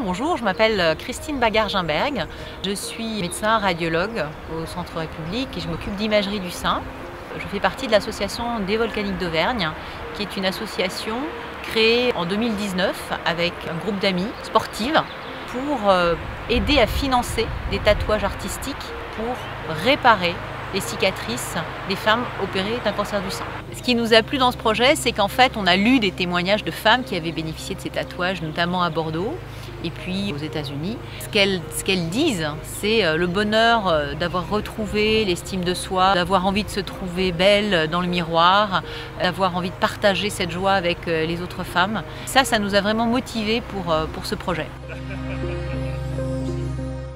Bonjour, je m'appelle Christine Bagard-Gimberg. Je suis médecin radiologue au Centre République et je m'occupe d'imagerie du sein. Je fais partie de l'association des Volcaniques d'Auvergne, qui est une association créée en 2019 avec un groupe d'amis sportives pour aider à financer des tatouages artistiques pour réparer les cicatrices des femmes opérées d'un cancer du sein. Ce qui nous a plu dans ce projet, c'est qu'en fait, on a lu des témoignages de femmes qui avaient bénéficié de ces tatouages, notamment à Bordeaux et puis aux États-Unis. Ce qu'elles disent, c'est le bonheur d'avoir retrouvé l'estime de soi, d'avoir envie de se trouver belle dans le miroir, d'avoir envie de partager cette joie avec les autres femmes. Ça nous a vraiment motivés pour ce projet.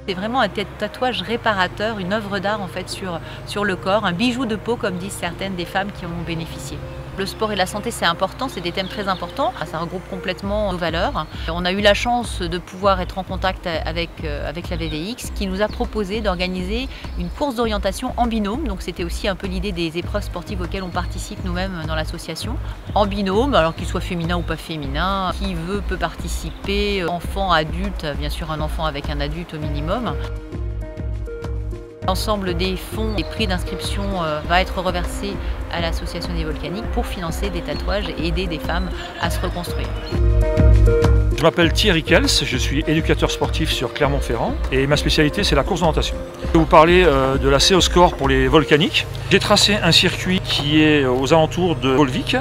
C'est vraiment un tatouage réparateur, une œuvre d'art en fait sur le corps, un bijou de peau comme disent certaines des femmes qui en ont bénéficié. Le sport et la santé c'est important, c'est des thèmes très importants, ça regroupe complètement nos valeurs. On a eu la chance de pouvoir être en contact avec la VVX qui nous a proposé d'organiser une course d'orientation en binôme, donc c'était aussi un peu l'idée des épreuves sportives auxquelles on participe nous-mêmes dans l'association. En binôme, alors qu'il soit féminin ou pas féminin, qui veut peut participer, enfant, adulte, bien sûr un enfant avec un adulte au minimum. L'ensemble des fonds et prix d'inscription va être reversé à l'association des Volcaniques pour financer des tatouages et aider des femmes à se reconstruire. Je m'appelle Thierry Kels, je suis éducateur sportif sur Clermont-Ferrand et ma spécialité c'est la course d'orientation. Je vais vous parler de la CO Score pour les Volcaniques. J'ai tracé un circuit qui est aux alentours de Volvic.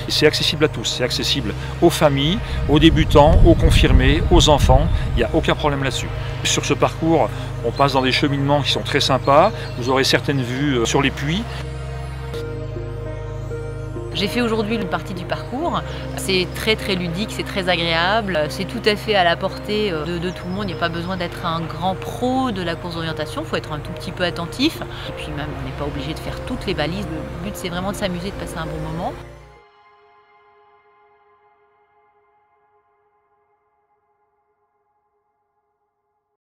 C'est accessible à tous, c'est accessible aux familles, aux débutants, aux confirmés, aux enfants, il n'y a aucun problème là-dessus. Sur ce parcours, on passe dans des cheminements qui sont très sympas, vous aurez certaines vues sur les puits. J'ai fait aujourd'hui une partie du parcours, c'est très ludique, c'est très agréable, c'est tout à fait à la portée de tout le monde, il n'y a pas besoin d'être un grand pro de la course d'orientation, il faut être un tout petit peu attentif, et puis même on n'est pas obligé de faire toutes les balises, le but c'est vraiment de s'amuser, de passer un bon moment.